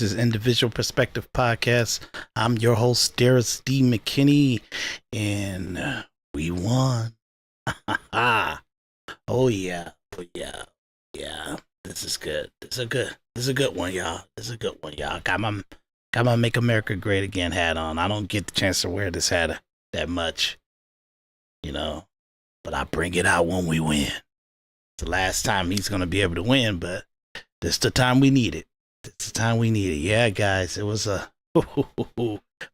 is Individual Perspective Podcast. I'm your host, Daris D, McKinney, and we won. Oh yeah. This is good. This is a good one, y'all. Got my Make America Great Again hat on. I don't get the chance to wear this hat that much, but I bring it out when we win. It's the last time he's going to be able to win, but this is the time we need it. Yeah, guys, it was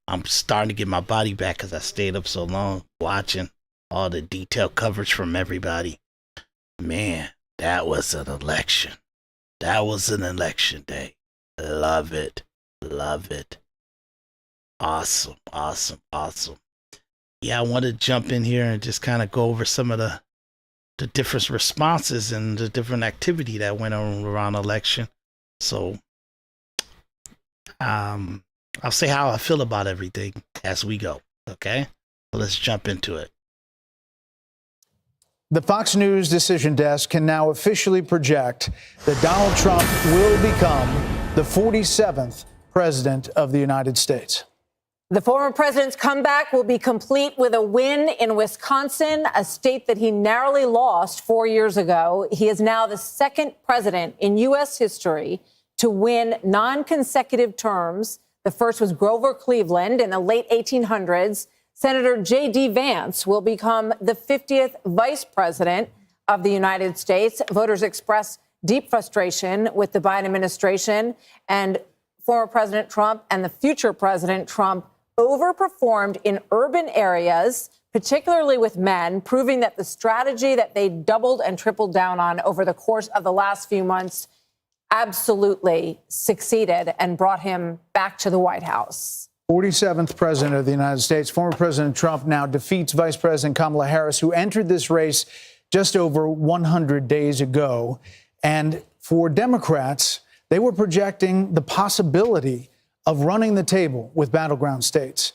I'm starting to get my body back because I stayed up so long watching all the detailed coverage from everybody. Man, that was an election. That was an election day. Love it. Awesome. Yeah, I want to jump in here and just kind of go over some of the different responses and the different activity that went on around election. So I'll say how I feel about everything as we go. Okay, so let's jump into it. The Fox News decision desk can now officially project that Donald Trump will become the 47th president of the United States. The former president's comeback will be complete with a win in Wisconsin, a state that he narrowly lost 4 years ago. He is now the second president in U.S. history to win non-consecutive terms. The first was Grover Cleveland in the late 1800s. Senator J.D. Vance will become the 50th vice president of the United States. Voters express deep frustration with the Biden administration, and former President Trump and the future President Trump overperformed in urban areas, particularly with men, proving that the strategy that they doubled and tripled down on over the course of the last few months absolutely succeeded and brought him back to the White House. 47th president of the United States. Former President Trump now defeats Vice President Kamala Harris, who entered this race just over 100 days ago. And for Democrats, they were projecting the possibility of running the table with battleground states.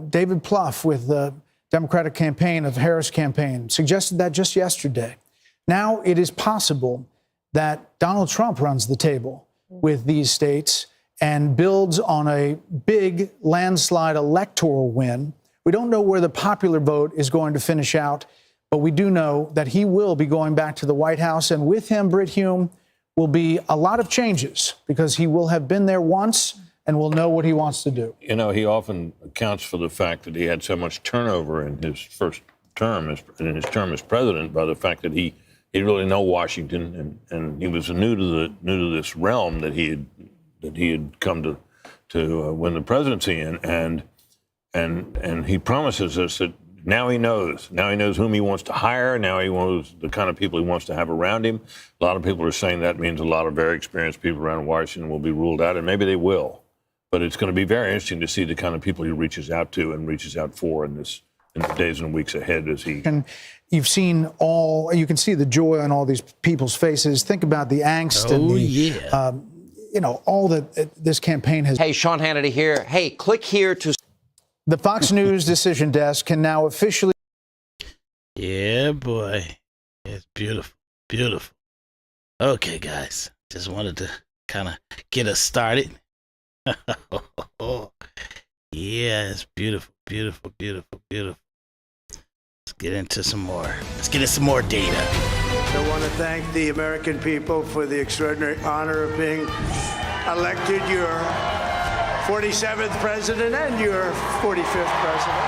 David Plouffe with the Democratic campaign of Harris campaign suggested that just yesterday. Now it is possible that Donald Trump runs the table with these states and builds on a big landslide electoral win. We don't know where the popular vote is going to finish out, but we do know that he will be going back to the White House. And with him, Brit Hume, will be a lot of changes because he will have been there once and will know what he wants to do. He often accounts for the fact that he had so much turnover in his first term, in his term as president, by the fact that he didn't really know Washington and he was new to this realm that he had come to win the presidency in, and he promises us that now he knows whom he wants to hire. Now he knows the kind of people he wants to have around him. A lot of people are saying that means a lot of very experienced people around Washington will be ruled out, and maybe they will. But it's going to be very interesting to see the kind of people he reaches out to and reaches out for in the days and weeks ahead as he. And you've seen you can see the joy on all these people's faces. Think about the angst all that this campaign has. Hey, Sean Hannity here. Hey, click here to. The Fox News decision desk can now officially. Yeah, boy. It's beautiful. Okay, guys. Just wanted to kind of get us started. Yeah, it's beautiful. Let's get into some more. Let's get into some more data. I want to thank the American people for the extraordinary honor of being elected your 47th president and your 45th president.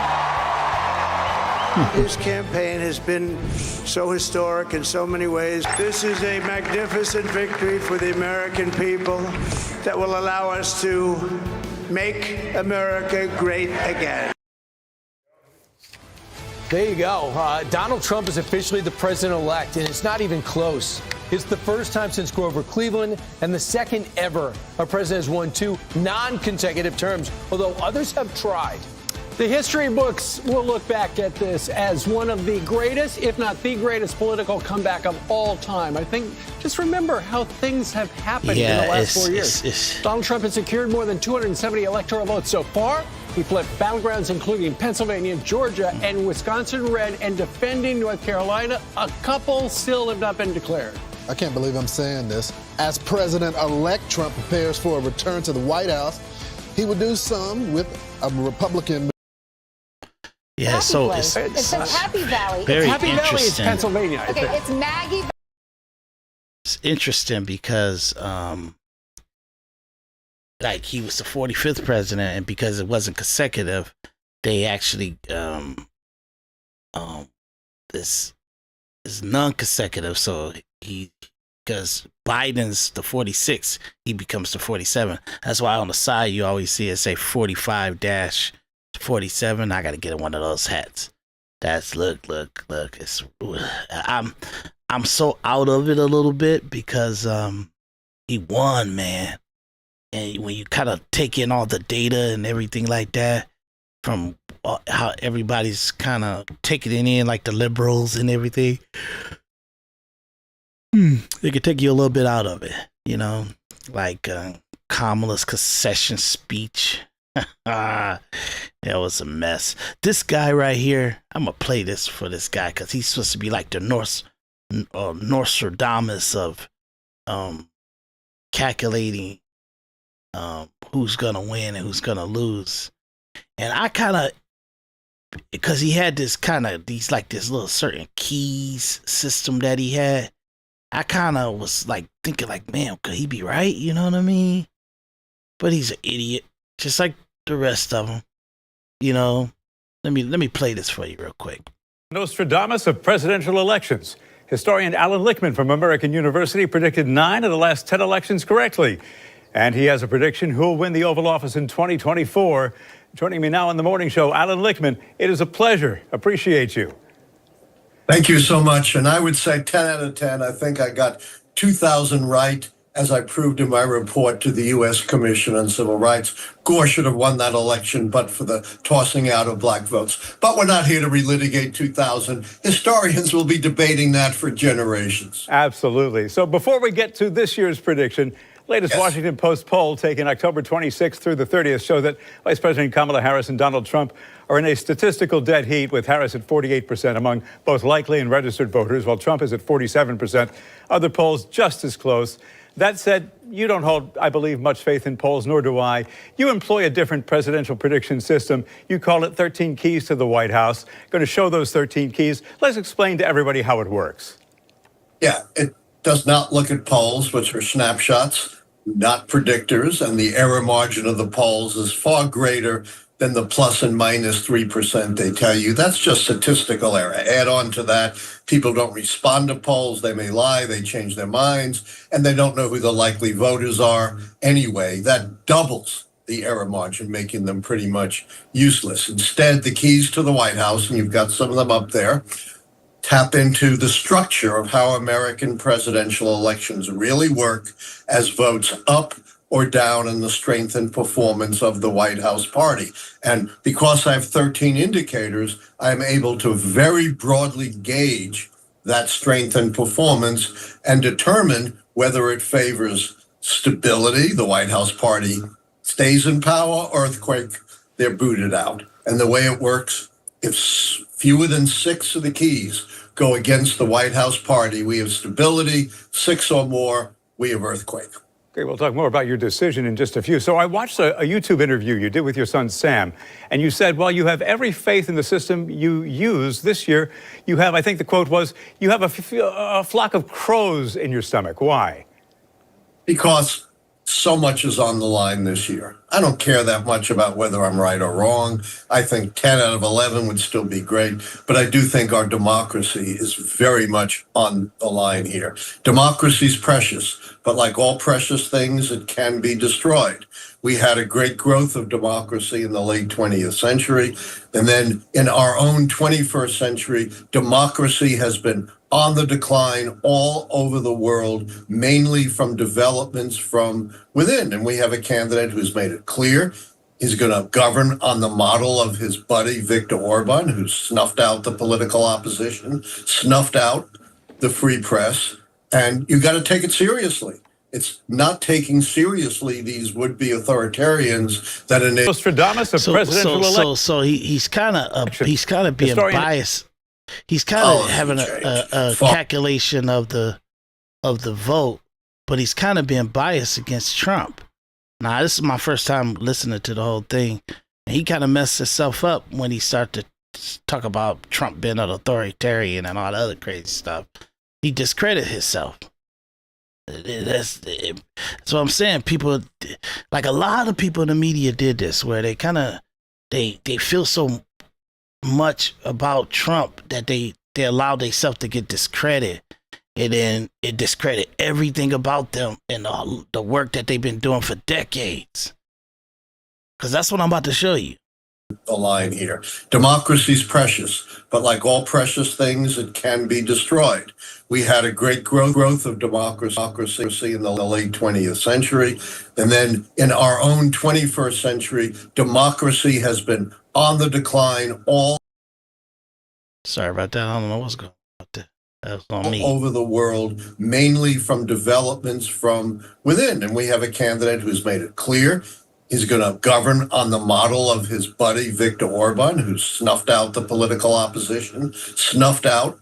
His campaign has been so historic in so many ways. This is a magnificent victory for the American people that will allow us to make America great again. There you go. Donald Trump is officially the president-elect, and it's not even close. It's the first time since Grover Cleveland and the second ever a president has won 2 non-consecutive terms, although others have tried. The history books will look back at this as one of the greatest, if not the greatest, political comeback of all time. I think just remember how things have happened in the last 4 years. Donald Trump has secured more than 270 electoral votes so far. He flipped battlegrounds, including Pennsylvania, Georgia, and Wisconsin red, and defending North Carolina. A couple still have not been declared. I can't believe I'm saying this, as President-elect Trump prepares for a return to the White House, he would do some with a Republican. Yeah, so it's the Happy Valley. Very Happy Valley is interesting. Pennsylvania. I Okay, think. it's Maggie. It's interesting because, like, he was the 45th president, and because it wasn't consecutive, they actually, this is non-consecutive. So because Biden's the 46th, he becomes the 47th. That's why on the side you always see it say 45-47. I got to get one of those hats. That's look. It's I'm so out of it a little bit because he won, man. And when you kind of take in all the data and everything like that, from how everybody's kind of taking it in, like the liberals and everything, it could take you a little bit out of it, you know, like Kamala's concession speech. That was a mess. This guy right here, I'm gonna play this for this guy because he's supposed to be like the Nostradamus of calculating who's gonna win and who's gonna lose. And I kind of, because he had this kind of these like this little certain keys system that he had, I kind of was like thinking like, man, could he be right? You know what I mean? But he's an idiot, just like the rest of them. You know, let me play this for you real quick. Nostradamus of presidential elections. Historian Alan Lichtman from American University predicted 9 of the last 10 elections correctly. And he has a prediction who will win the Oval Office in 2024. Joining me now on the morning show, Alan Lichtman. It is a pleasure. Appreciate you. Thank you so much. And I would say 10 out of 10. I think I got 2,000 right, as I proved in my report to the U.S. Commission on Civil Rights. Gore should have won that election, but for the tossing out of black votes. But we're not here to relitigate 2000. Historians will be debating that for generations. Absolutely. So before we get to this year's prediction, latest Yes. Washington Post poll taken October 26th through the 30th show that Vice President Kamala Harris and Donald Trump are in a statistical dead heat, with Harris at 48% among both likely and registered voters, while Trump is at 47%. Other polls just as close. That said, you don't hold, I believe, much faith in polls, nor do I. You employ a different presidential prediction system. You call it 13 Keys to the White House. Going to show those 13 keys. Let's explain to everybody how it works. Yeah, it does not look at polls, which are snapshots, not predictors, and the error margin of the polls is far greater than the plus and minus 3% they tell you. That's just statistical error. Add on to that, people don't respond to polls. They may lie, they change their minds, and they don't know who the likely voters are anyway. That doubles the error margin, making them pretty much useless. Instead, the keys to the White House, and you've got some of them up there, tap into the structure of how American presidential elections really work as votes up or down in the strength and performance of the White House party. And because I have 13 indicators, I'm able to very broadly gauge that strength and performance and determine whether it favors stability, the White House party stays in power, earthquake, they're booted out. And the way it works, if fewer than 6 of the keys go against the White House party, we have stability. 6 or more, we have earthquake. Okay, we'll talk more about your decision in just a few. So I watched a YouTube interview you did with your son, Sam, and you said, well, you have every faith in the system you use this year. You have, I think the quote was, you have a flock of crows in your stomach. Why? Because so much is on the line this year. I don't care that much about whether I'm right or wrong. I think 10 out of 11 would still be great, but I do think our democracy is very much on the line here. Democracy's precious, but like all precious things, it can be destroyed. We had a great growth of democracy in the late 20th century, and then in our own 21st century, democracy has been on the decline all over the world, mainly from developments from within. And we have a candidate who's made it clear he's going to govern on the model of his buddy, Viktor Orban, who snuffed out the political opposition, snuffed out the free press. And you got to take it seriously. It's not taking seriously these would-be authoritarians that enable Nostradamus of presidential election. So he's kind of being biased. He's kind of having a calculation of the of the vote, but he's kind of been biased against Trump. Now, this is my first time listening to the whole thing. And he kind of messed himself up when he started to talk about Trump being an authoritarian and all the other crazy stuff. He discredited himself. That's what I'm saying. People, like a lot of people in the media did this, where they kind of, they feel so much about Trump that they allow themselves to get discredited. And then it discredit everything about them and the work that they've been doing for decades. Because that's what I'm about to show you. The line here. Democracy's precious, but like all precious things, it can be destroyed. We had a great growth of democracy in the late 20th century. And then in our own 21st century, democracy has been on the decline Sorry about that. I don't know what's going on there. That was on me. Over the world, mainly from developments from within. And we have a candidate who's made it clear he's going to govern on the model of his buddy, Viktor Orban, who snuffed out the political opposition, snuffed out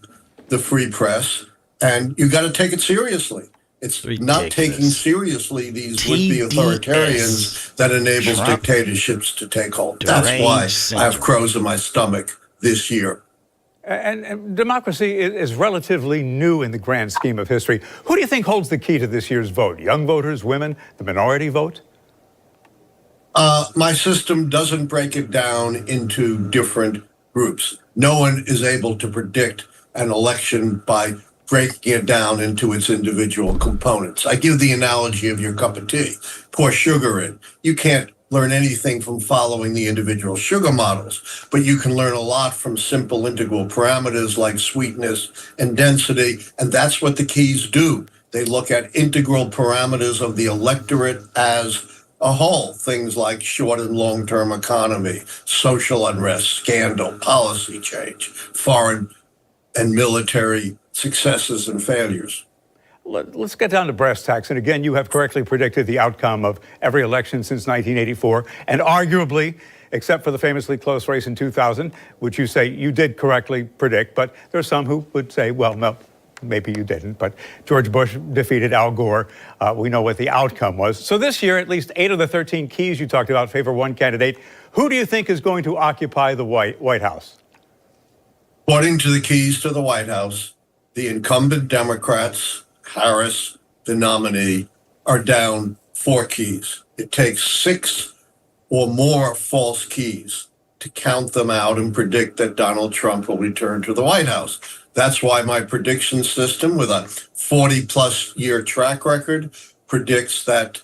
the free press. And you got to take it seriously. It's ridiculous. Not taking seriously these would-be authoritarians that enables dictatorships to take hold. That's why I have crows in my stomach this year. And democracy is relatively new in the grand scheme of history. Who do you think holds the key to this year's vote? Young voters, women, the minority vote? My system doesn't break it down into different groups. No one is able to predict an election by breaking it down into its individual components. I give the analogy of your cup of tea. Pour sugar in. You can't learn anything from following the individual sugar models, but you can learn a lot from simple integral parameters like sweetness and density, and that's what the keys do. They look at integral parameters of the electorate as a whole, things like short and long-term economy, social unrest, scandal, policy change, foreign and military successes and failures. Let's get down to brass tacks. And again, you have correctly predicted the outcome of every election since 1984, and arguably, except for the famously close race in 2000, which you say you did correctly predict, but there are some who would say, well, no, maybe you didn't, but George Bush defeated Al Gore. We know what the outcome was. So this year, at least 8 of the 13 keys you talked about favor one candidate. Who do you think is going to occupy the White House? According to the keys to the White House, the incumbent Democrats, Harris, the nominee, are down 4 keys. It takes 6 or more false keys to count them out and predict that Donald Trump will return to the White House. That's why my prediction system, with a 40-plus year track record, predicts that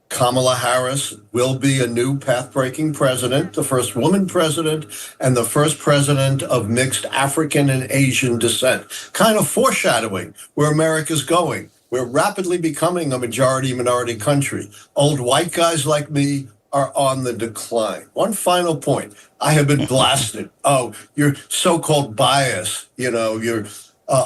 Kamala Harris will be a new path-breaking president, the first woman president, and the first president of mixed African and Asian descent, kind of foreshadowing where America's going. We're rapidly becoming a majority-minority country. Old white guys like me are on the decline. One final point. I have been blasted. Oh, you're so-called biased. You're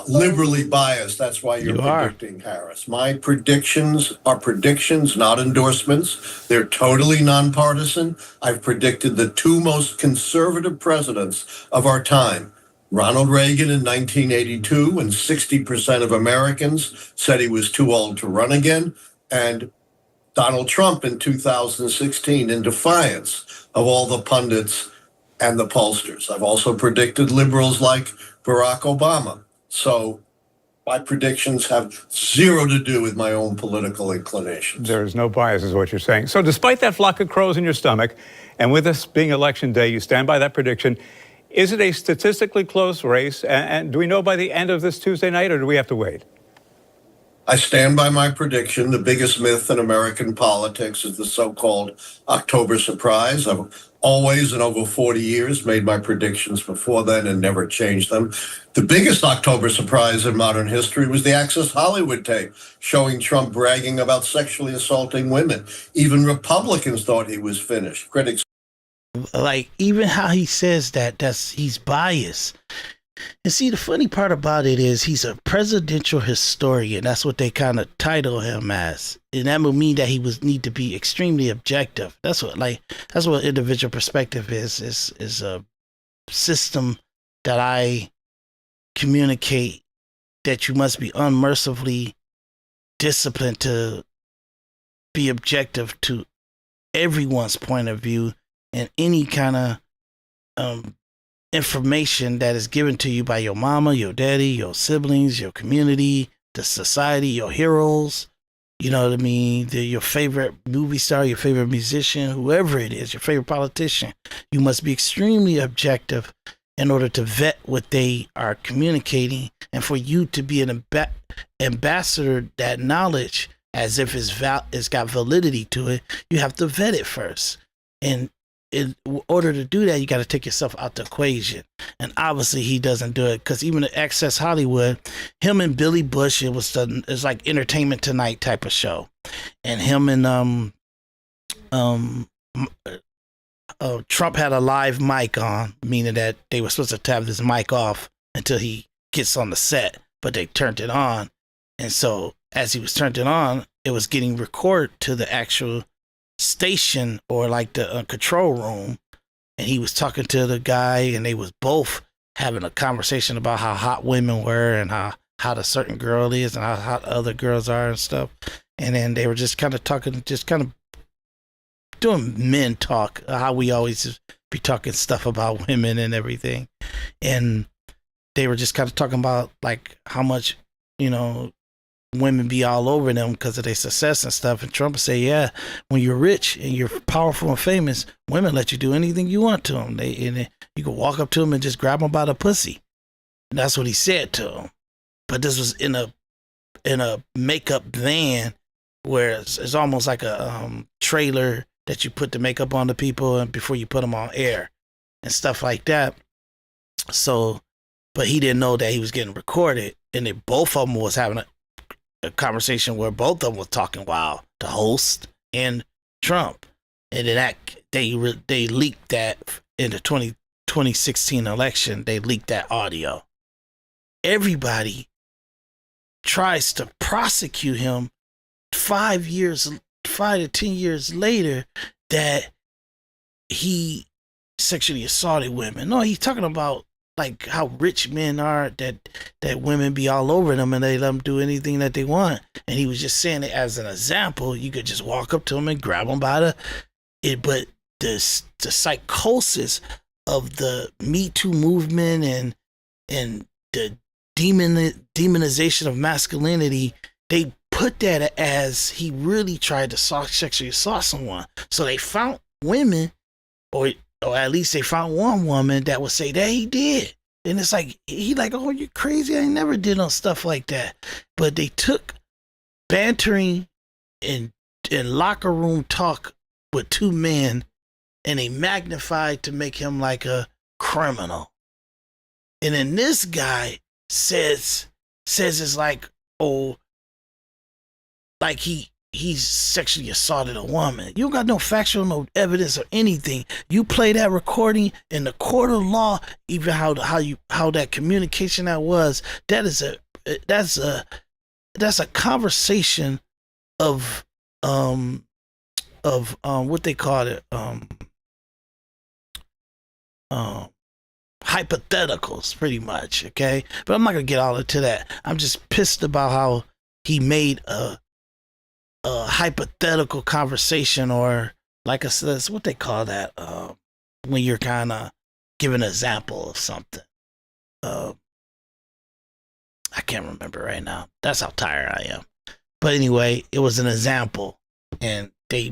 liberally biased. That's why you're predicting Harris. My predictions are predictions, not endorsements. They're totally nonpartisan. I've predicted the 2 most conservative presidents of our time. Ronald Reagan in 1982, when 60% of Americans said he was too old to run again, and Donald Trump in 2016 in defiance of all the pundits and the pollsters. I've also predicted liberals like Barack Obama. So my predictions have 0 to do with my own political inclinations. There is no bias, is what you're saying. So despite that flock of crows in your stomach, and with this being election day, you stand by that prediction. Is it a statistically close race? And do we know by the end of this Tuesday night, or do we have to wait? I stand by my prediction. The biggest myth in American politics is the so-called October surprise. I've always, in over 40 years, made my predictions before then and never changed them. The biggest October surprise in modern history was the Access Hollywood tape showing Trump bragging about sexually assaulting women. Even Republicans thought he was finished. Critics, like, even how he says he's biased. And see, the funny part about it is he's a presidential historian. That's what they kind of title him as. And that would mean that he would need to be extremely objective. That's what individual perspective is a system that I communicate that you must be unmercifully disciplined to be objective to everyone's point of view and any kind of information that is given to you by your mama, your daddy, your siblings, your community, the society, your heroes, you know what I mean? Your favorite movie star, your favorite musician, whoever it is, your favorite politician. You must be extremely objective in order to vet what they are communicating, and for you to be an ambassador that knowledge as if it's got validity to it, you have to vet it first. And in order to do that, you got to take yourself out the equation. And obviously he doesn't do it, because even at Access Hollywood, him and Billy Bush, it's like Entertainment Tonight type of show. And him and Trump had a live mic on, meaning that they were supposed to have this mic off until he gets on the set, but they turned it on. And so as he was turned it on, it was getting recorded to the actual station, or like the control room. And he was talking to the guy, and they was both having a conversation about how hot women were, and how hot a certain girl is, and how hot other girls are and stuff. And then they were just kind of talking, just kind of doing men talk, how we always be talking stuff about women and everything. And they were just kind of talking about like how much, you know, women be all over them because of their success and stuff. And Trump would say, yeah, when you're rich and you're powerful and famous, women let you do anything you want to them. You can walk up to them and just grab them by the pussy. And that's what he said to them. But this was in a makeup van, where it's almost like a trailer that you put the makeup on the people and before you put them on air and stuff like that. So, but he didn't know that he was getting recorded, and they both of them was having a conversation where both of them was talking wild, the host and Trump. And then they leaked that in the 2016 election. They leaked that audio. Everybody tries to prosecute him 5 to 10 years later that he sexually assaulted women. No, he's talking about like how rich men are, that women be all over them and they let them do anything that they want. And he was just saying it as an example. You could just walk up to them and grab them by but the psychosis of the Me Too movement and the demonization of masculinity, they put that as he really tried to sexually assault someone. So they found women, or at least they found one woman that would say that he did. And it's like, he like, oh, you're crazy. I never did no stuff like that. But they took bantering and locker room talk with two men, and they magnified to make him like a criminal. And then this guy says it's like, oh, like he's sexually assaulted a woman. You don't got no factual, no evidence or anything. You play that recording in the court of law, even how that communication that was, that's a conversation of what they call it, hypotheticals, pretty much. Okay, but I'm not gonna get all into that. I'm just pissed about how he made a hypothetical conversation, or like I said, what they call that, when you're kind of giving an example of something. I can't remember right now. That's how tired I am. But anyway, it was an example, and they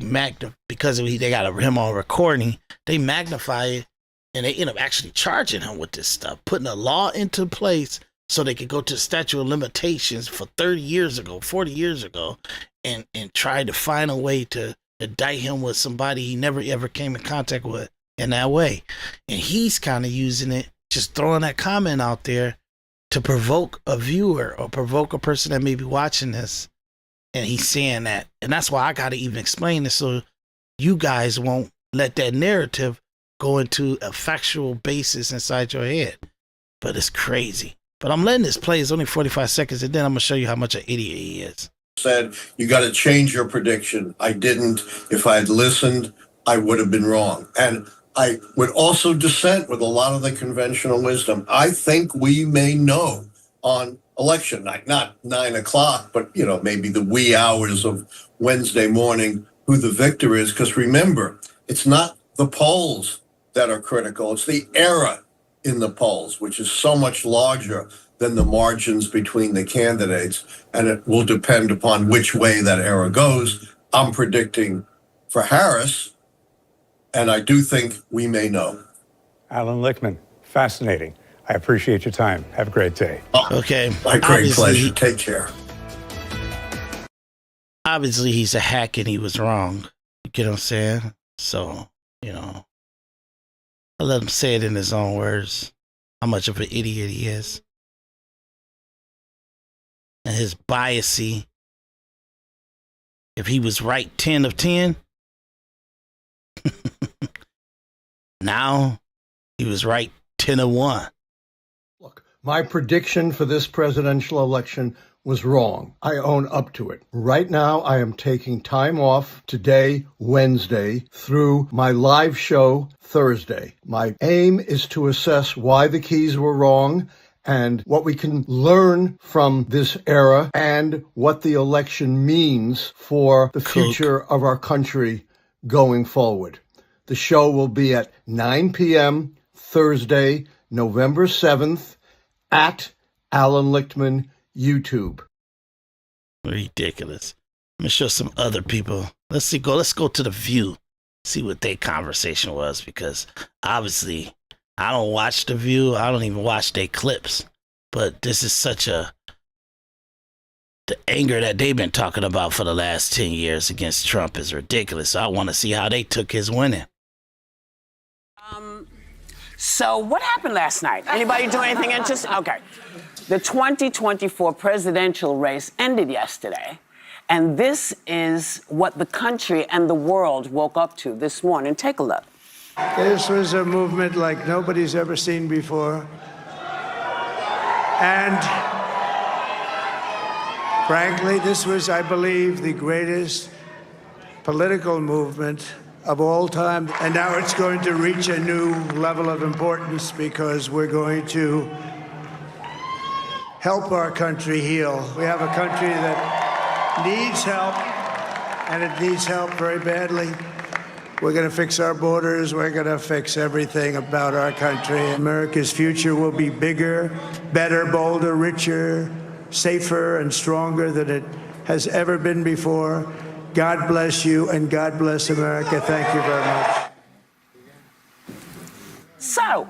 because they got him on recording, they magnify it, and they end up actually charging him with this stuff, putting a law into place so they could go to the statute of limitations for 30 years ago, 40 years ago, and try to find a way to indict him with somebody he never ever came in contact with in that way. And he's kind of using it, just throwing that comment out there to provoke a viewer or provoke a person that may be watching this. And he's saying that. And that's why I got to even explain this, so you guys won't let that narrative go into a factual basis inside your head. But it's crazy. But I'm letting this play. It's only 45 seconds, and then I'm going to show you how much an idiot he is. Said, you got to change your prediction. I didn't. If I had listened, I would have been wrong. And I would also dissent with a lot of the conventional wisdom. I think we may know on election night, not 9 o'clock, but, maybe the wee hours of Wednesday morning, who the victor is. Because remember, it's not the polls that are critical. It's the error in the polls, which is so much larger than the margins between the candidates. And it will depend upon which way that error goes. I'm predicting for Harris, and I do think we may know. Alan Lichtman, fascinating. I appreciate your time. Have a great day. Okay. My great pleasure. Take care. Obviously, he's a hack and he was wrong. You get what I'm saying? So, I'll let him say it in his own words, how much of an idiot he is. And his biasy. If he was right 10 of 10, now he was right 10 of 1. Look, my prediction for this presidential election was wrong. I own up to it. Right now, I am taking time off today, Wednesday, through my live show Thursday. My aim is to assess why the keys were wrong and what we can learn from this era and what the election means for the future of our country going forward. The show will be at 9 p.m. Thursday, November 7th at Alan Lichtman YouTube. Ridiculous. I'm gonna show some other people. Let's go to The View, see what their conversation was, because obviously I don't watch The View. I don't even watch their clips. But this is the anger that they've been talking about for the last 10 years against Trump is ridiculous. So I want to see how they took his winning. So what happened last night? Anybody do anything interesting? Okay. The 2024 presidential race ended yesterday. And this is what the country and the world woke up to this morning. Take a look. This was a movement like nobody's ever seen before. And frankly, this was, I believe, the greatest political movement of all time. And now it's going to reach a new level of importance because we're going to help our country heal. We have a country that needs help, and it needs help very badly. We're going to fix our borders. We're going to fix everything about our country. America's future will be bigger, better, bolder, richer, safer, and stronger than it has ever been before. God bless you, and God bless America. Thank you very much. So,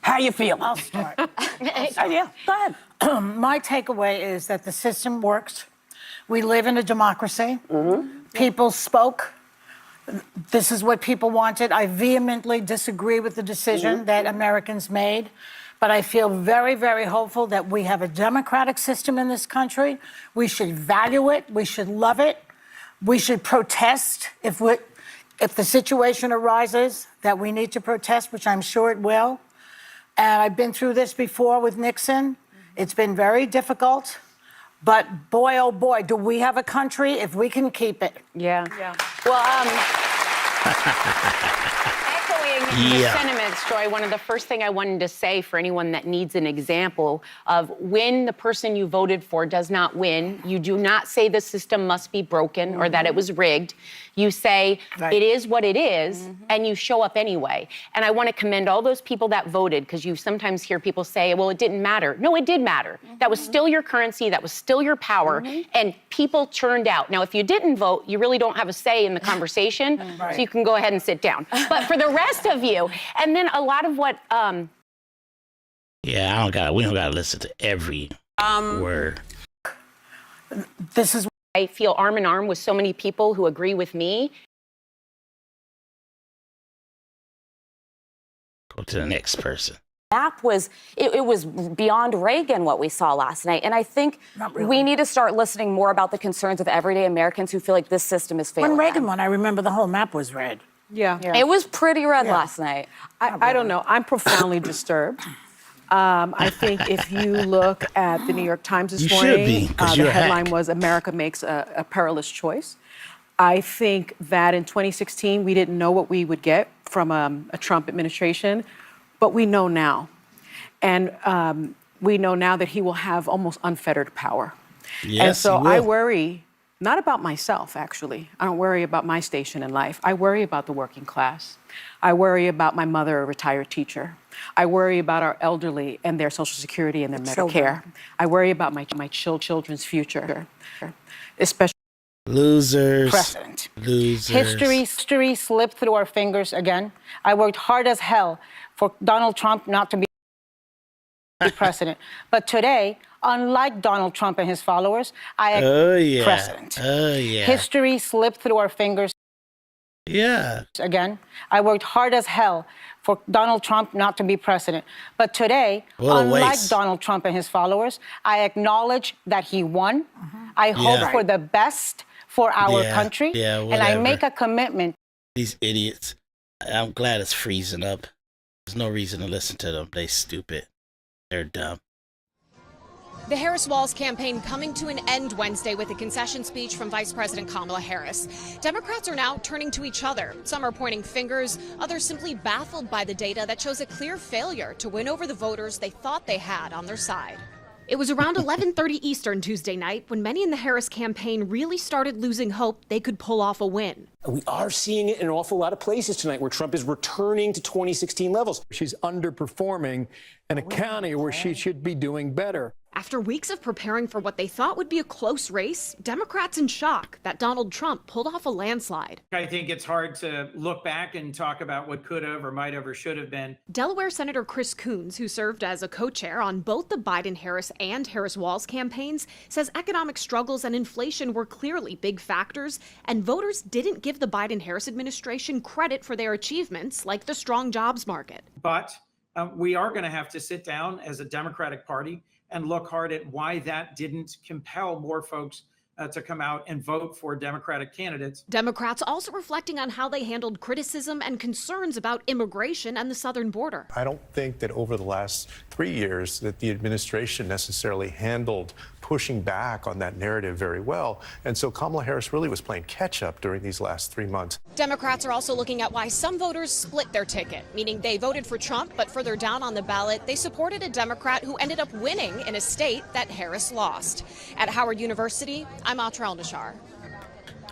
how you feel? I'll start. Yeah, go ahead. My takeaway is that the system works. We live in a democracy. People spoke. This is what people wanted. I vehemently disagree with the decision that Americans made, but I feel very, very hopeful that we have a democratic system in this country. We should value it. We should love it. We should protest if the situation arises that we need to protest, which I'm sure it will. And I've been through this before with Nixon. It's been very difficult. But boy, oh boy, do we have a country if we can keep it. Yeah. Well, echoing the sentiments, Joy, one of the first thing I wanted to say for anyone that needs an example of when the person you voted for does not win, you do not say the system must be broken or that it was rigged. You say it is what it is, and you show up anyway. And I want to commend all those people that voted, because you sometimes hear people say, well, it didn't matter. No, it did matter. That was still your currency. That was still your power. And people turned out. Now, if you didn't vote, you really don't have a say in the conversation, so you can go ahead and sit down. But for the rest of you, and then a lot of what... we don't got to listen to every word. This is... I feel arm in arm with so many people who agree with me. Go to the next person. Map was, it was beyond Reagan what we saw last night. And I think we need to start listening more about the concerns of everyday Americans who feel like this system is failing. When Reagan won, I remember the whole map was red. Yeah. It was pretty red last night. I don't know. I'm profoundly disturbed. I think if you look at the New York Times this morning, the headline was America makes a perilous choice. I think that in 2016, we didn't know what we would get from a Trump administration, but we know now. And We know now that he will have almost unfettered power. Yes, and so he will. I worry, not about myself, actually. I don't worry about my station in life. I worry about the working class. I worry about my mother, a retired teacher. I worry about our elderly and their Social Security and their Medicare. I worry about my children's future, especially losers. President. Losers. History slipped through our fingers again. I worked hard as hell for Donald Trump not to be president. But today, unlike Donald Trump and his followers, I am president. History slipped through our fingers. Yeah. Again, I worked hard as hell for Donald Trump not to be president. But today, unlike Donald Trump and his followers, I acknowledge that he won. I hope for the best for our country. And I make a commitment. These idiots. I'm glad it's freezing up. There's no reason to listen to them. They stupid. They're dumb. The Harris-Walz campaign coming to an end Wednesday with a concession speech from Vice President Kamala Harris. Democrats are now turning to each other. Some are pointing fingers, others simply baffled by the data that shows a clear failure to win over the voters they thought they had on their side. It was around 11:30 Eastern Tuesday night when many in the Harris campaign really started losing hope they could pull off a win. We are seeing it in an awful lot of places tonight where Trump is returning to 2016 levels. She's underperforming in a county where she should be doing better. After weeks of preparing for what they thought would be a close race, Democrats in shock that Donald Trump pulled off a landslide. I think it's hard to look back and talk about what could have or might have or should have been. Delaware Senator Chris Coons, who served as a co-chair on both the Biden-Harris and Harris-Walz campaigns, says economic struggles and inflation were clearly big factors, and voters didn't give the Biden-Harris administration credit for their achievements, like the strong jobs market. But we are going to have to sit down as a Democratic Party and look hard at why that didn't compel more folks to come out and vote for Democratic candidates. Democrats also reflecting on how they handled criticism and concerns about immigration and the southern border. I don't think that over the last 3 years that the administration necessarily handled pushing back on that narrative very well. And so Kamala Harris really was playing catch up during these last 3 months. Democrats are also looking at why some voters split their ticket, meaning they voted for Trump, but further down on the ballot, they supported a Democrat who ended up winning in a state that Harris lost. At Howard University, I'm Atrell Nashar.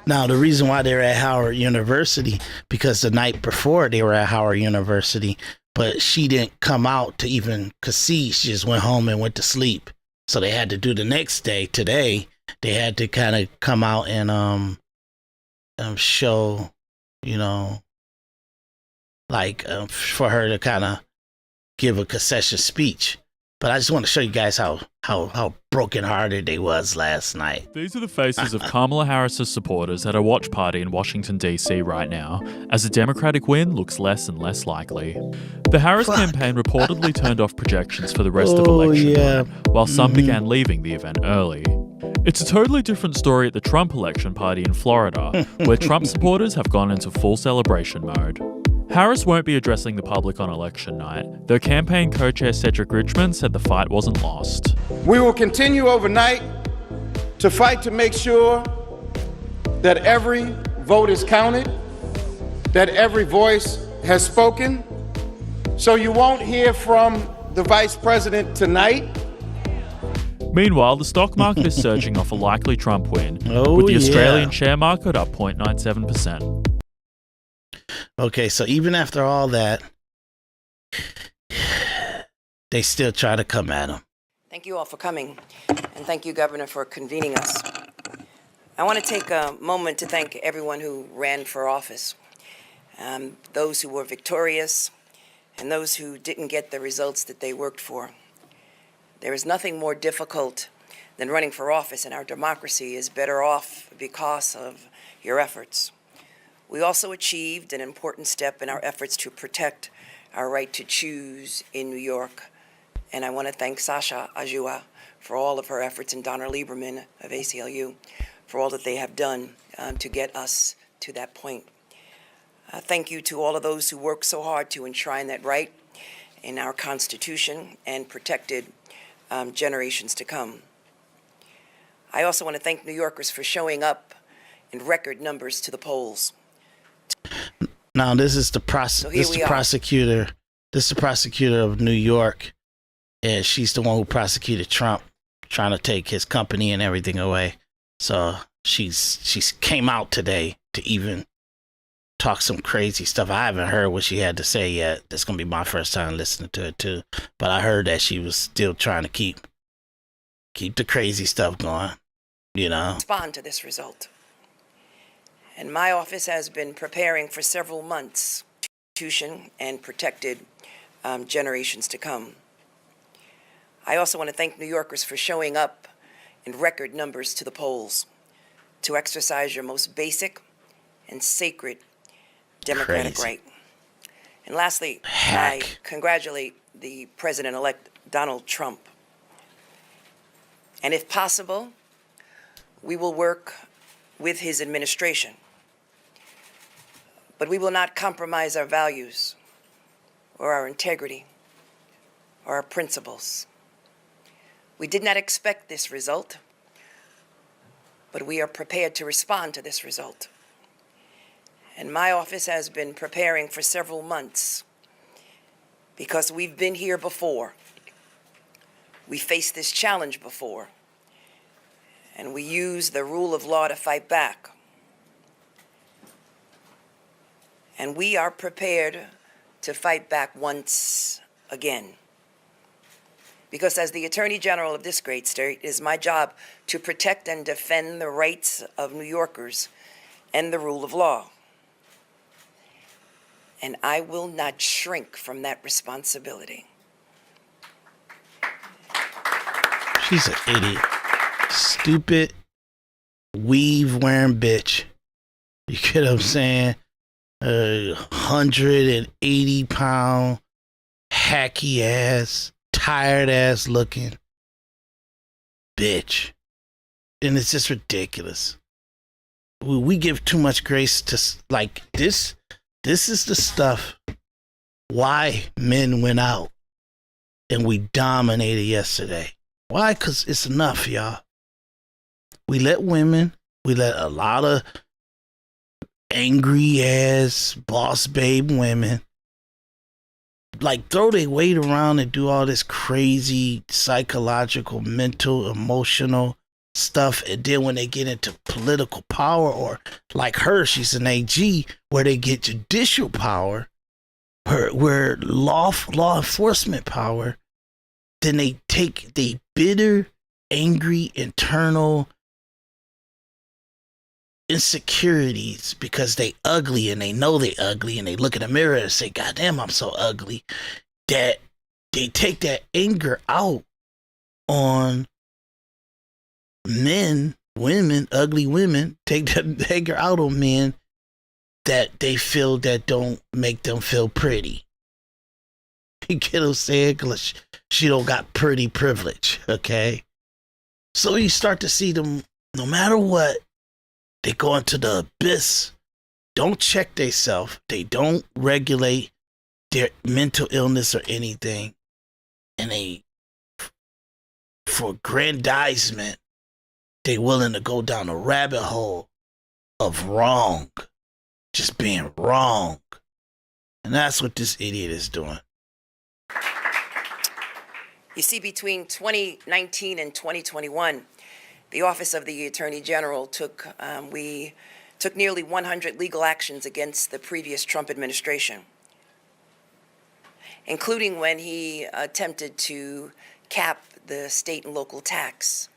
Now, the reason why they're at Howard University, because the night before they were at Howard University, but she didn't come out to even concede. She just went home and went to sleep. So they had to do the next day. Today, they had to kind of come out and show, you know, like for her to kind of give a concession speech. But I just want to show you guys how brokenhearted they was last night. These are the faces of Kamala Harris's supporters at a watch party in Washington, D.C. right now, as a Democratic win looks less and less likely. The Harris campaign reportedly turned off projections for the rest of election night, while some began leaving the event early. It's a totally different story at the Trump election party in Florida, where Trump supporters have gone into full celebration mode. Harris won't be addressing the public on election night, though campaign co-chair Cedric Richmond said the fight wasn't lost. We will continue overnight to fight to make sure that every vote is counted, that every voice has spoken. So you won't hear from the vice president tonight. Meanwhile, the stock market is surging off a likely Trump win, with the Australian share market up 0.97%. Okay, so even after all that, they still try to come at him. Thank you all for coming, and thank you, Governor, for convening us. I want to take a moment to thank everyone who ran for office, those who were victorious, and those who didn't get the results that they worked for. There is nothing more difficult than running for office, and our democracy is better off because of your efforts. We also achieved an important step in our efforts to protect our right to choose in New York. And I want to thank Sasha Ajua for all of her efforts and Donna Lieberman of ACLU for all that they have done to get us to that point. Thank you to all of those who worked so hard to enshrine that right in our Constitution and protected generations to come. I also want to thank New Yorkers for showing up in record numbers to the polls. Now, this is the prosecutor. This is the prosecutor of New York, and she's the one who prosecuted Trump, trying to take his company and everything away. So she's came out today to even talk some crazy stuff. I haven't heard what she had to say yet. That's gonna be my first time listening to it too. But I heard that she was still trying to keep the crazy stuff going, you know. Respond to this result. And my office has been preparing for several months, institution and protected generations to come. I also want to thank New Yorkers for showing up in record numbers to the polls to exercise your most basic and sacred democratic right. And lastly, I congratulate the President-elect Donald Trump. And if possible, we will work with his administration. But we will not compromise our values or our integrity or our principles. We did not expect this result, but we are prepared to respond to this result. And my office has been preparing for several months because we've been here before. We faced this challenge before, and we use the rule of law to fight back. And we are prepared to fight back once again. Because as the Attorney General of this great state, it is my job to protect and defend the rights of New Yorkers and the rule of law. And I will not shrink from that responsibility. She's an idiot. Stupid, weave-wearing bitch. You get what I'm saying? 180-pound, hacky-ass, tired-ass looking bitch. And it's just ridiculous. We give too much grace to, like, this. This is the stuff why men went out and we dominated yesterday. Why? Because it's enough, y'all. We let a lot of angry ass boss babe women like throw their weight around and do all this crazy psychological, mental, emotional stuff, and then when they get into political power, or like her, she's an AG, where they get judicial power, where law enforcement power, then they take the bitter, angry, internal insecurities because they ugly and they know they ugly and they look in the mirror and say, God damn, I'm so ugly, that they take that anger out on men, women, ugly women, take that anger out on men that they feel that don't make them feel pretty. You get what I'm saying? She don't got pretty privilege, okay? So you start to see them, no matter what, they go into the abyss, don't check themselves, they don't regulate their mental illness or anything, and they, for aggrandizement, they willing to go down a rabbit hole of wrong, just being wrong. And that's what this idiot is doing. You see, between 2019 and 2021, the Office of the Attorney General took nearly 100 legal actions against the previous Trump administration, including when he attempted to cap the state and local tax,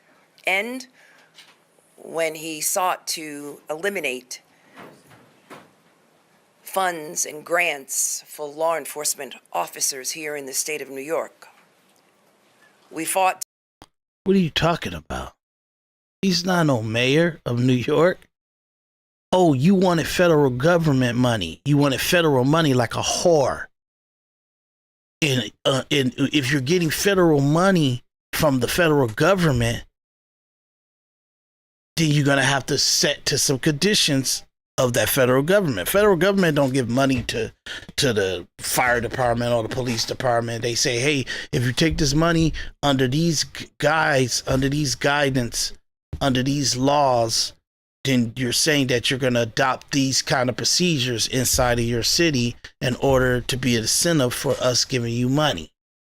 and when he sought to eliminate funds and grants for law enforcement officers here in the state of New York. We fought. What are you talking about? He's not no mayor of New York. Oh, you wanted federal government money. You wanted federal money like a whore. And if you're getting federal money from the federal government, then you're going to have to set to some conditions of that federal government. Federal government don't give money to the fire department or the police department. They say, hey, if you take this money under these guides, under these guidance, under these laws, then you're saying that you're going to adopt these kind of procedures inside of your city in order to be an incentive for us giving you money.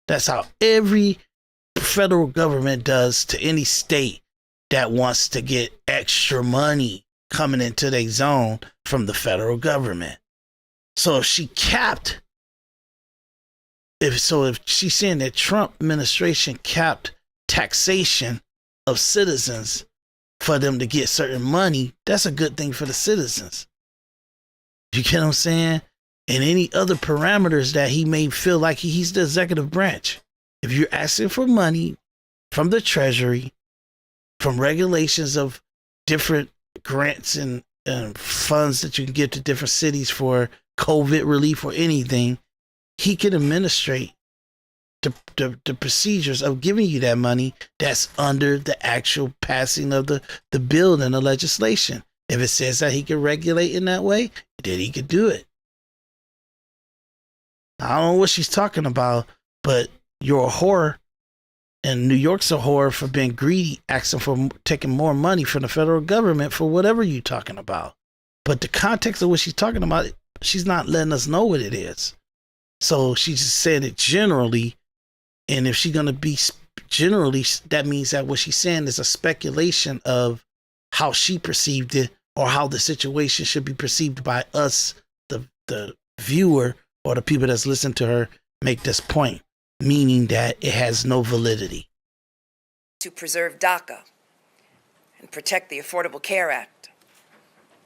That's how every federal government does to any state that wants to get extra money coming into their zone from the federal government. So if she capped, if she's saying that Trump administration capped taxation of citizens for them to get certain money, that's a good thing for the citizens. You get what I'm saying? And any other parameters that he may feel like he's the executive branch. If you're asking for money from the Treasury, from regulations of different grants and funds that you can give to different cities for COVID relief or anything, he can administrate the procedures of giving you that money that's under the actual passing of the bill and the legislation. If it says that he can regulate in that way, then he could do it. I don't know what she's talking about, but you're a whore, and New York's a whore for being greedy, asking for taking more money from the federal government for whatever you're talking about. But the context of what she's talking about, she's not letting us know what it is. So she just said it generally, and if she's going to be generally, that means that what she's saying is a speculation of how she perceived it or how the situation should be perceived by us, the viewer, or the people that's listening to her make this point, meaning that it has no validity. To preserve DACA and protect the Affordable Care Act.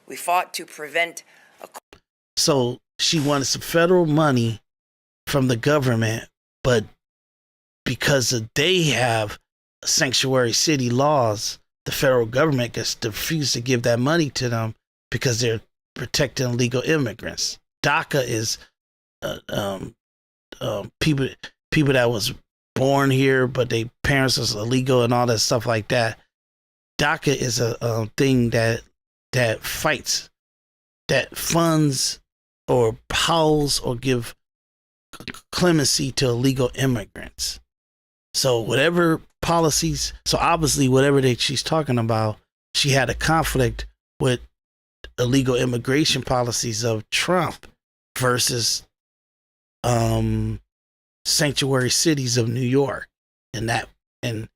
We fought to prevent So she wanted some federal money from the government, but because they have sanctuary city laws, the federal government gets refused to give that money to them because they're protecting illegal immigrants. DACA is people that was born here, but their parents was illegal and all that stuff like that. DACA is a thing that fights, that funds or house or give clemency to illegal immigrants. So whatever policies, so obviously whatever she's talking about, she had a conflict with illegal immigration policies of Trump versus sanctuary cities of New York, and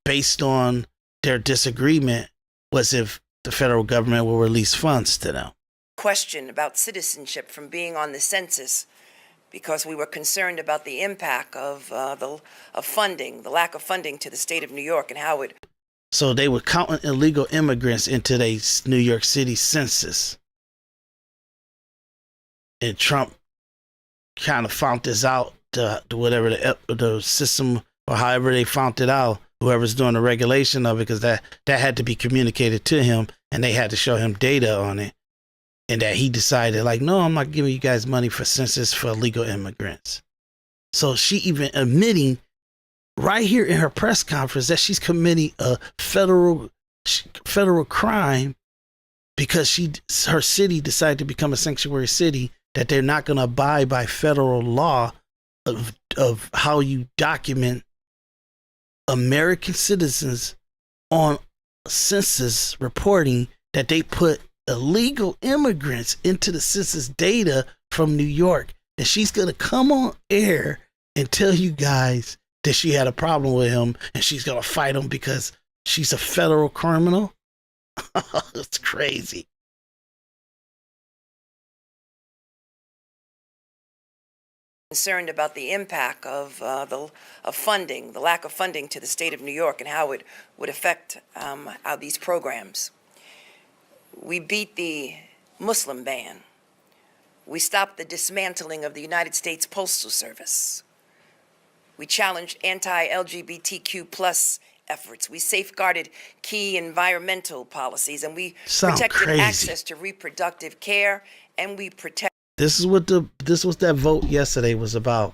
based on their disagreement was if the federal government will release funds to them. question about citizenship from being on the census because we were concerned about the impact of funding, the lack of funding to the state of New York and how it. So they were counting illegal immigrants into their New York City census. And Trump kind of found this out to whatever the system or however they found it out, whoever's doing the regulation of it, because that had to be communicated to him and they had to show him data on it. And that he decided, like, no, I'm not giving you guys money for census for illegal immigrants. So she even admitting right here in her press conference that she's committing a federal crime because her city decided to become a sanctuary city, that they're not going to abide by federal law of how you document American citizens on census reporting, that they put illegal immigrants into the census data from New York. And she's going to come on air and tell you guys that she had a problem with him and she's going to fight him because she's a federal criminal. It's crazy. Concerned about the impact of funding, the lack of funding to the state of New York and how it would affect how these programs. We beat the Muslim ban. We stopped the dismantling of the United States Postal Service. We challenged anti-LGBTQ plus efforts. We safeguarded key environmental policies, and we protected access to reproductive care, and we protect. This is what that vote yesterday was about.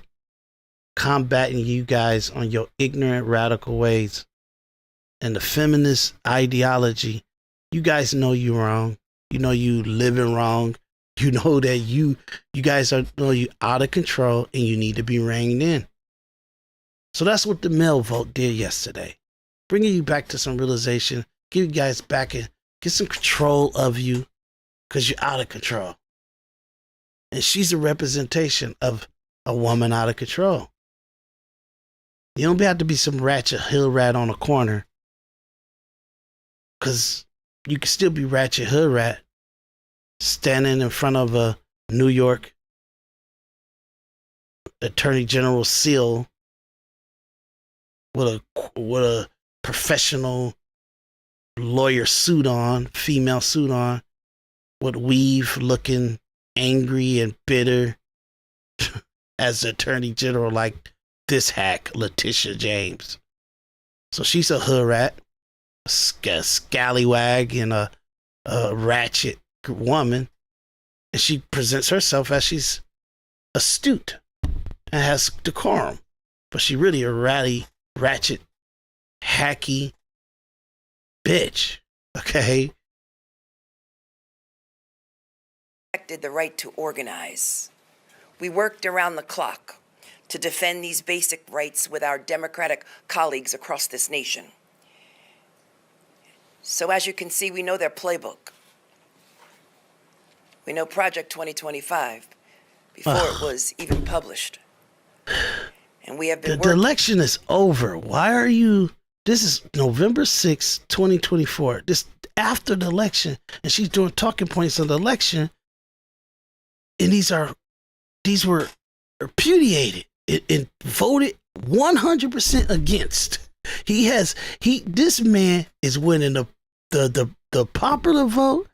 Combating you guys on your ignorant, radical ways and the feminist ideology. You guys know you're wrong. You know you living wrong. You know that you guys know you out of control and you need to be reined in. So that's what the male vote did yesterday. Bringing you back to some realization, give you guys back and get some control of you because you're out of control. And she's a representation of a woman out of control. You don't have to be some ratchet hood rat on a corner. Because you can still be ratchet hood rat standing in front of a New York Attorney General seal with a professional lawyer suit on, female suit on, with weave, looking angry and bitter as the Attorney General, like this hack, Letitia James. So she's a hood rat, a scallywag, and a ratchet woman, and she presents herself as she's astute and has decorum, but she really a ratchet, hacky bitch. Okay. The right to organize. We worked around the clock to defend these basic rights with our Democratic colleagues across this nation. So as you can see, we know their playbook. We know Project 2025 before it was even published. And we have been the election is over. Why are you... This is November 6, 2024. This after the election, and she's doing talking points on the election, and these were repudiated and voted 100% against. This man is winning the popular vote,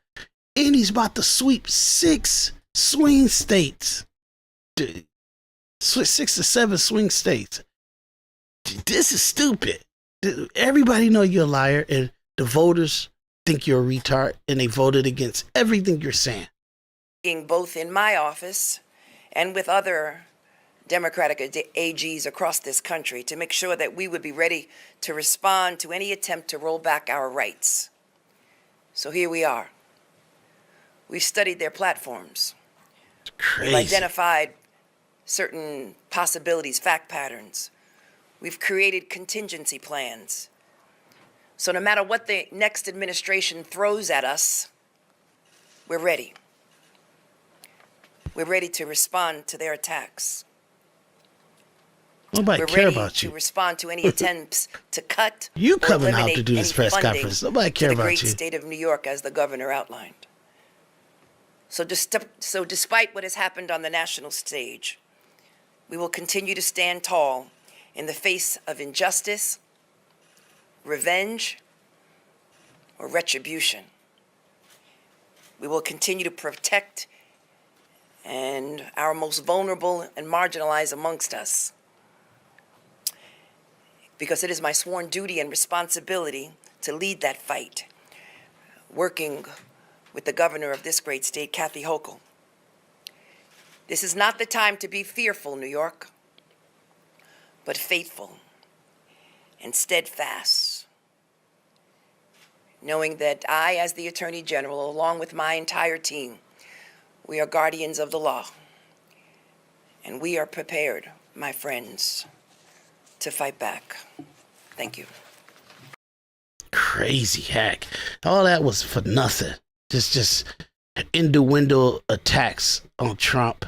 and he's about to sweep 6 swing states. 6 to 7 swing states. This is stupid. Everybody know you're a liar, and the voters think you're a retard, and they voted against everything you're saying. Both in my office and with other Democratic AGs across this country to make sure that we would be ready to respond to any attempt to roll back our rights. So here we are. We've studied their platforms. It's crazy. We've identified certain possibilities, fact patterns. We've created contingency plans. So no matter what the next administration throws at us, we're ready. We're ready to respond to their attacks. Nobody care about you. To respond to any attempts to cut you or coming out eliminate to do this any press funding conference. Nobody care to the about great you. state of New York, as the governor outlined. So despite what has happened on the national stage, we will continue to stand tall in the face of injustice, revenge, or retribution. We will continue to protect and our most vulnerable and marginalized amongst us, because it is my sworn duty and responsibility to lead that fight, working with the governor of this great state, Kathy Hochul. This is not the time to be fearful, New York, but faithful and steadfast, knowing that I, as the Attorney General, along with my entire team, we are guardians of the law, and we are prepared, my friends, to fight back. Thank you. Crazy hack. All that was for nothing. Just innuendo attacks on Trump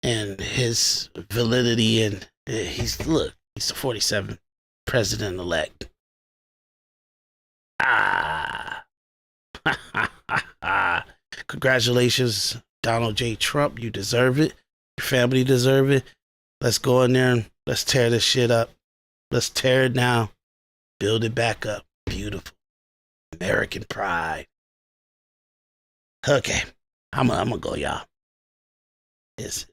and his validity, and he's the 47th president-elect. Congratulations, Donald J. Trump. You deserve it. Your family deserve it. Let's go in there and let's tear this shit up. Let's tear it down. Build it back up. Beautiful. American pride. Okay. I'm gonna go, y'all. This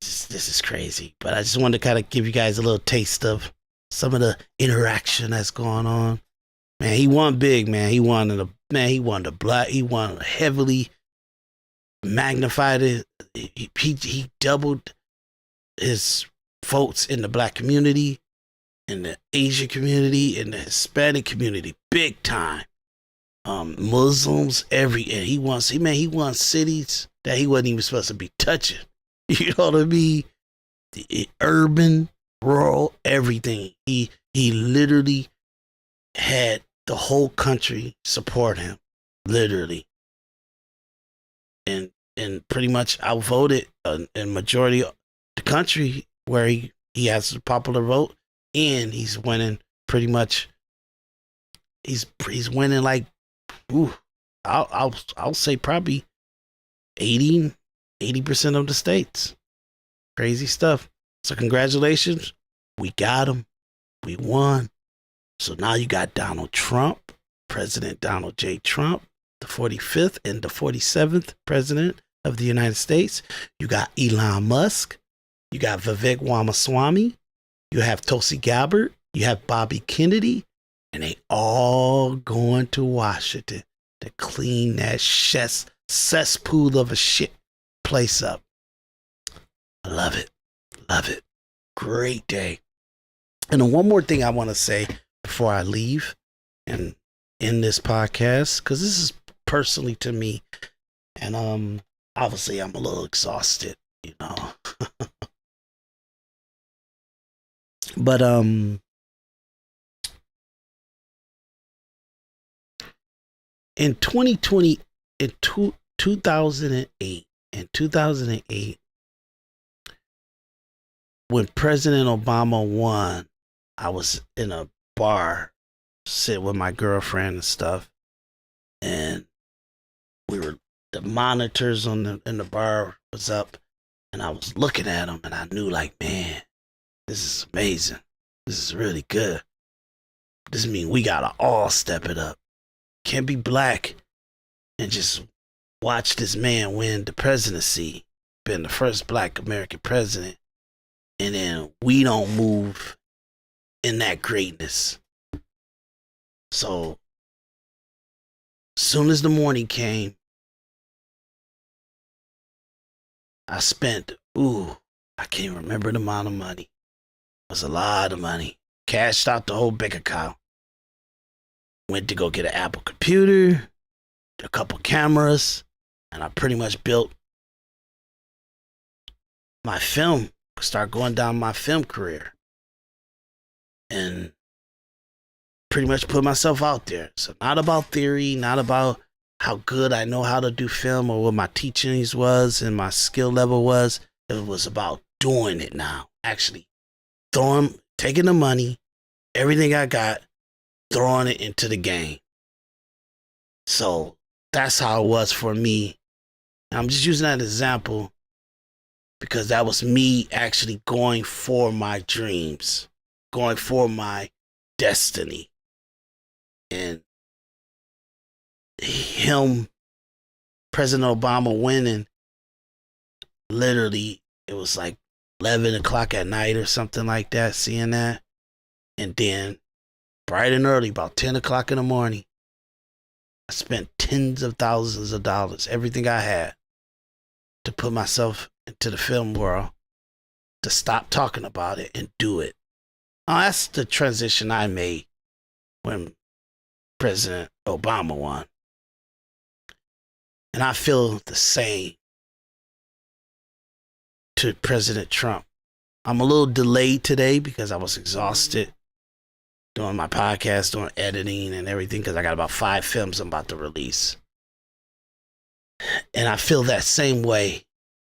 is crazy. But I just wanted to kind of give you guys a little taste of some of the interaction that's going on. Man, he won big, man. He won heavily magnified it. He doubled his votes in the black community, in the Asian community, in the Hispanic community, big time. Muslims, and he won cities that he wasn't even supposed to be touching. You know what I mean? Urban, rural, everything. He literally had the whole country support him, literally, and pretty much outvoted in majority of the country where he has a popular vote. and he's winning pretty much. He's winning like, I'll say probably 80% of the states. Crazy stuff. So congratulations, we got him, we won. So now you got Donald Trump, President Donald J. Trump, the 45th and the 47th president of the United States. You got Elon Musk. You got Vivek Ramaswamy. You have Tulsi Gabbard. You have Bobby Kennedy. And they all going to Washington to clean that cesspool of a shit place up. I love it. Love it. Great day. And then one more thing I want to say before I leave and end this podcast, because this is personally to me, and obviously I'm a little exhausted, you know. But in 2020, in 2008, when President Obama won, I was in a bar, sitting with my girlfriend and stuff, and the monitors in the bar was up, and I was looking at them, and I knew, like, man, this is amazing. This is really good. This means we gotta all step it up. Can't be black and just watch this man win the presidency, been the first black American president, and then we don't move in that greatness. So, soon as the morning came, I spent, I can't remember the amount of money. It was a lot of money. Cashed out the whole bank account. Went to go get an Apple computer, a couple cameras, and I pretty much built my film, start going down my film career. And pretty much put myself out there. So not about theory, not about how good I know how to do film or what my teachings was and my skill level was. It was about doing it now. Actually taking the money, everything I got, throwing it into the game. So that's how it was for me. I'm just using that example because that was me actually going for my dreams, going for my destiny. And him, President Obama winning, literally, it was like 11 o'clock at night or something like that, seeing that. And then bright and early, about 10 o'clock in the morning, I spent tens of thousands of dollars, everything I had, to put myself into the film world, to stop talking about it and do it. Now, that's the transition I made when President Obama won. And I feel the same to President Trump. I'm a little delayed today because I was exhausted doing my podcast, doing editing and everything, because I got about 5 films I'm about to release. And I feel that same way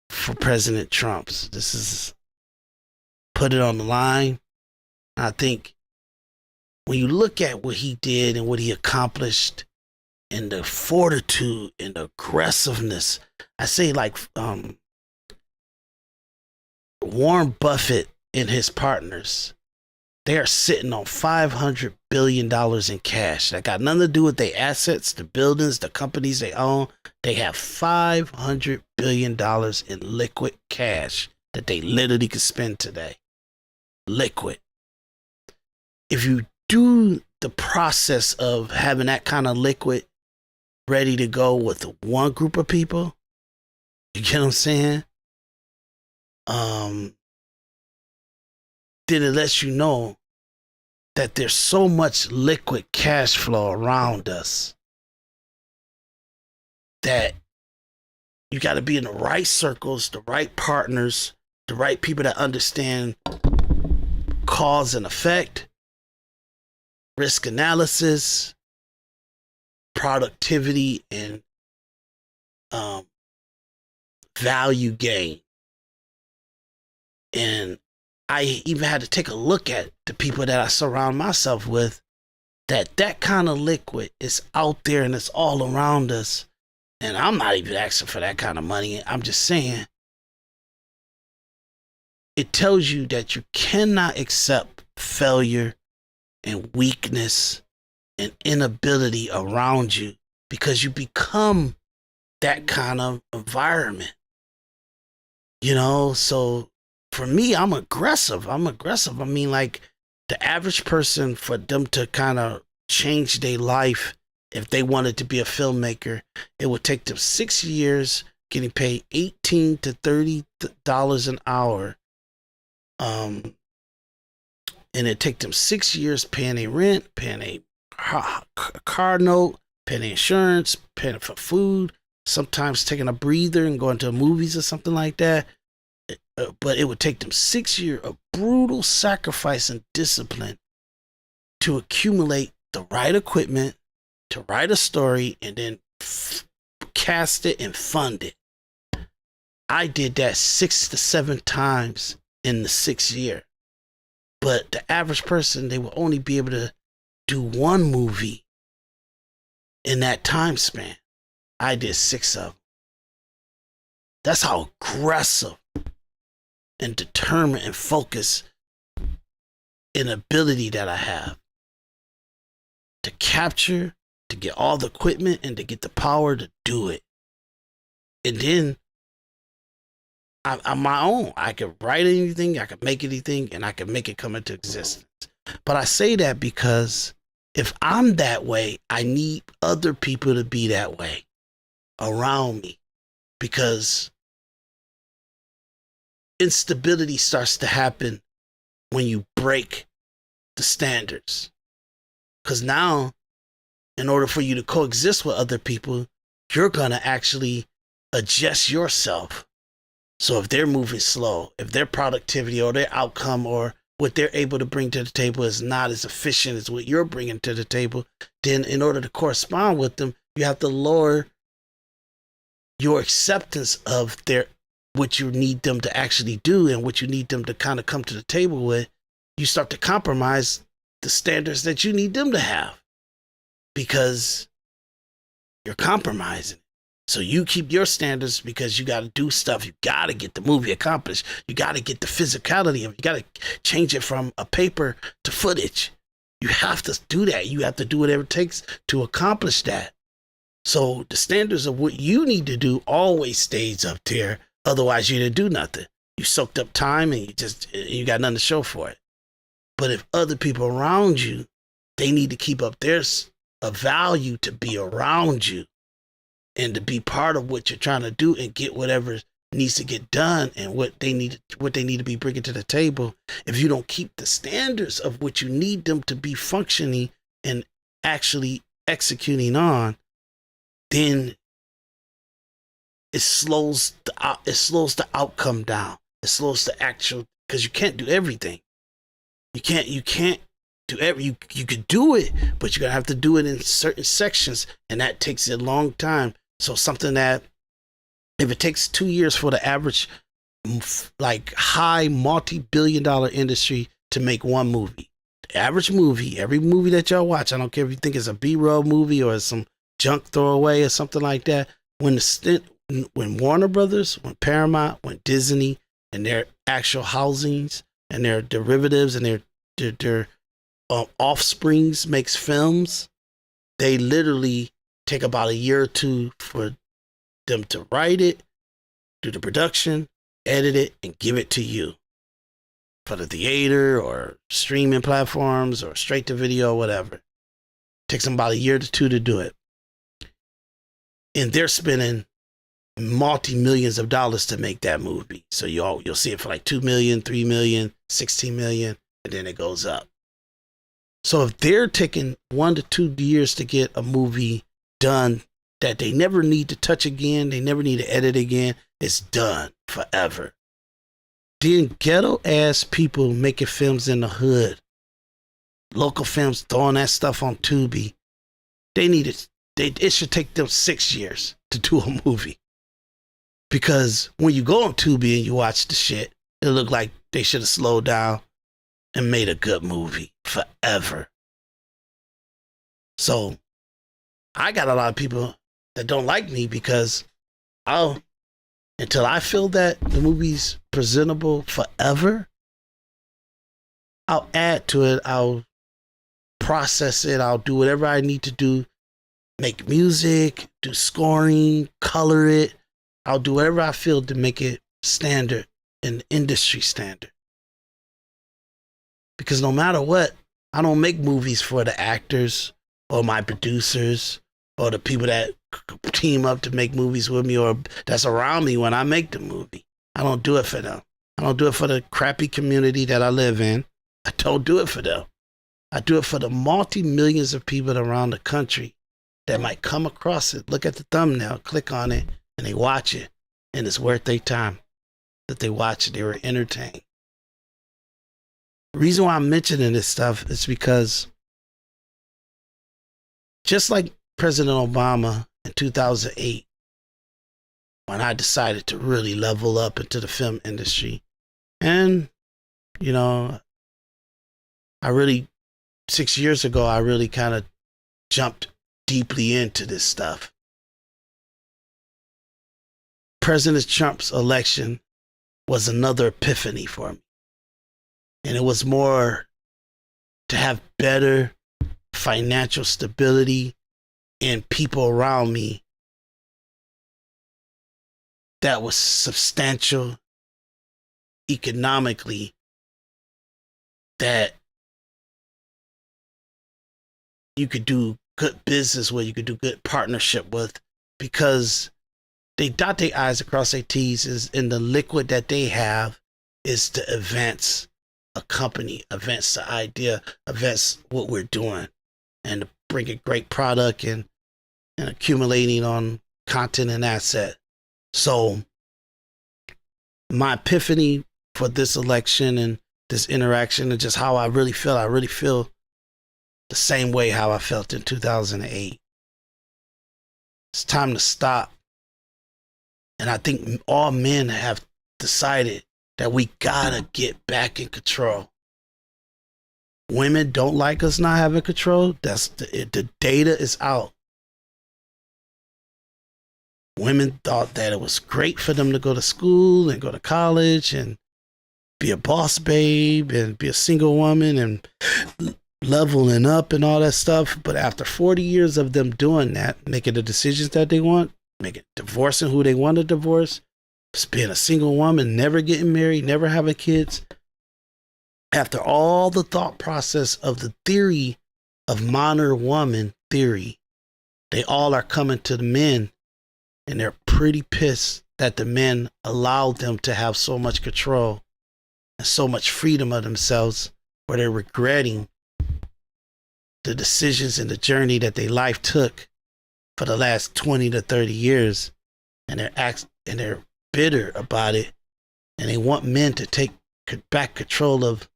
for President Trump's. This is put it on the line. I think when you look at what he did and what he accomplished and the fortitude and the aggressiveness, I say like Warren Buffett and his partners, they are sitting on $500 billion in cash. That got nothing to do with their assets, the buildings, the companies they own. They have $500 billion in liquid cash that they literally could spend today. Liquid. If you do the process of having that kind of liquid ready to go with one group of people, you get what I'm saying? Then it lets you know that there's so much liquid cash flow around us that you got to be in the right circles, the right partners, the right people that understand cause and effect, risk analysis, productivity, and value gain. And I even had to take a look at the people that I surround myself with, that kind of liquid is out there and it's all around us. And I'm not even asking for that kind of money. I'm just saying, it tells you that you cannot accept failure and weakness and inability around you, because you become that kind of environment. You know, so for me, I'm aggressive. I mean, like, the average person, for them to kind of change their life, if they wanted to be a filmmaker, it would take them 6 years, getting paid $18 to $30 an hour. And it take them 6 years paying a rent, paying a car note, paying insurance, paying for food, sometimes taking a breather and going to movies or something like that. But it would take them 6 years of brutal sacrifice and discipline to accumulate the right equipment, to write a story, and then cast it and fund it. I did that 6 to 7 times in the 6th year. But the average person, they will only be able to do one movie in that time span. I did 6 of them. That's how aggressive and determined and focused an ability that I have to capture, to get all the equipment, and to get the power to do it. And then I'm my own. I can write anything, I can make anything, and I can make it come into existence. But I say that because if I'm that way, I need other people to be that way around me, because instability starts to happen when you break the standards. Because now, in order for you to coexist with other people, you're going to actually adjust yourself. So if they're moving slow, if their productivity or their outcome or what they're able to bring to the table is not as efficient as what you're bringing to the table, then in order to correspond with them, you have to lower your acceptance of what you need them to actually do and what you need them to kind of come to the table with. You start to compromise the standards that you need them to have, because you're compromising. So you keep your standards because you got to do stuff. You got to get the movie accomplished. You got to get the physicality of it. You got to change it from a paper to footage. You have to do that. You have to do whatever it takes to accomplish that. So the standards of what you need to do always stays up there. Otherwise, you didn't do nothing. You soaked up time and you got nothing to show for it. But if other people around you, they need to keep up theirs of value to be around you and to be part of what you're trying to do and get whatever needs to get done and what they need to be bringing to the table. If you don't keep the standards of what you need them to be functioning and actually executing on, then it slows the outcome down. It slows the actual, because you can't do everything. You can't do you could do it, but you're gonna have to do it in certain sections, and that takes a long time. So something that, if it takes 2 years for the average like high multi-billion-dollar industry to make one movie, the average movie, every movie that y'all watch, I don't care if you think it's a B-roll movie or some junk throwaway or something like that, when Warner Brothers, when Paramount, when Disney and their actual housings and their derivatives and their offsprings makes films, they literally take about a year or two for them to write it, do the production, edit it, and give it to you for the theater or streaming platforms or straight to video or whatever. It takes them about a year to 2 to do it. And they're spending multi-millions of dollars to make that movie. So you'll see it for like $2 million, $3 million, $16 million, and then it goes up. So if they're taking 1 to 2 years to get a movie done that they never need to touch again, they never need to edit again, it's done forever. Then ghetto ass people making films in the hood, local films, throwing that stuff on Tubi, it should take them 6 years to do a movie. Because when you go on Tubi and you watch the shit, it looked like they should have slowed down and made a good movie forever. So I got a lot of people that don't like me because until I feel that the movie's presentable forever, I'll add to it. I'll process it. I'll do whatever I need to do. Make music, do scoring, color it. I'll do whatever I feel to make it standard, an industry standard. Because no matter what, I don't make movies for the actors or my producers or the people that team up to make movies with me or that's around me when I make the movie. I don't do it for them. I don't do it for the crappy community that I live in. I don't do it for them. I do it for the multi-millions of people around the country that might come across it, look at the thumbnail, click on it, and they watch it, and it's worth their time that they watch it. They were entertained. The reason why I'm mentioning this stuff is because just like President Obama in 2008, when I decided to really level up into the film industry, and, you know, 6 years ago, I really kind of jumped deeply into this stuff. President Trump's election was another epiphany for me. And it was more to have better financial stability and people around me that was substantial economically, that you could do good business with, you could do good partnership with, because they dot their I's across their T's, and the liquid that they have is to advance a company, advance the idea, advance what we're doing, and to bring a great product and accumulating on content and asset. So my epiphany for this election and this interaction and just how I really feel the same way how I felt in 2008. It's time to stop. And I think all men have decided that we gotta get back in control. Women don't like us not having control. The data is out. Women thought that it was great for them to go to school and go to college and be a boss babe and be a single woman and leveling up and all that stuff. But after 40 years of them doing that, making the decisions that they want, divorcing who they want to divorce, just being a single woman, never getting married, never having kids, after all the thought process of the theory of modern woman theory, they all are coming to the men, and they're pretty pissed that the men allowed them to have so much control and so much freedom of themselves, where they're regretting the decisions and the journey that their life took for the last 20 to 30 years, and they're bitter about it, and they want men to take back control of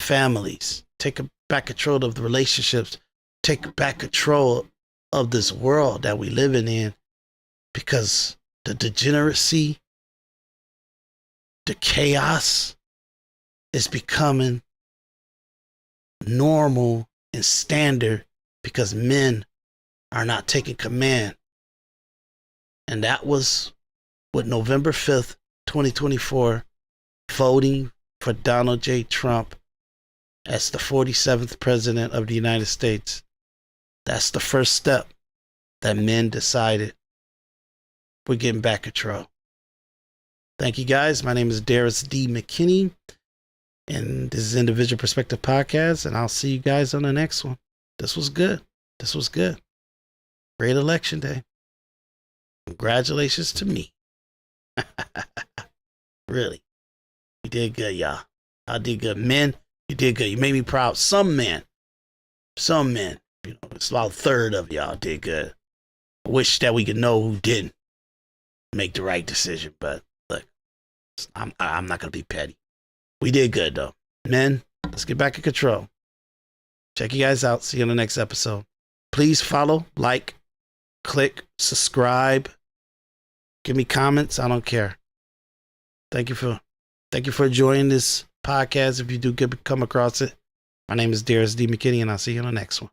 families, take back control of the relationships, take back control of this world that we living in, because the degeneracy, the chaos is becoming normal and standard because men are not taking command. And that was what November 5th, 2024, voting for Donald J. Trump as the 47th president of the United States. That's the first step that men decided we're getting back control. Thank you guys. My name is Daris D. McKinney, and this is Individual Perspective Podcast, and I'll see you guys on the next one. This was good. This was good. Great election day. Congratulations to me. Really. You did good, y'all. I did good. Men, you did good. You made me proud. Some men, it's about a third of y'all did good. I wish that we could know who didn't make the right decision, but look, I'm not going to be petty. We did good, though. Men, let's get back in control. Check you guys out. See you on the next episode. Please follow, like, click, subscribe. Give me comments. I don't care. Thank you for Thank you for enjoying this podcast. If you do come across it, my name is Daris D. McKinney, and I'll see you on the next one.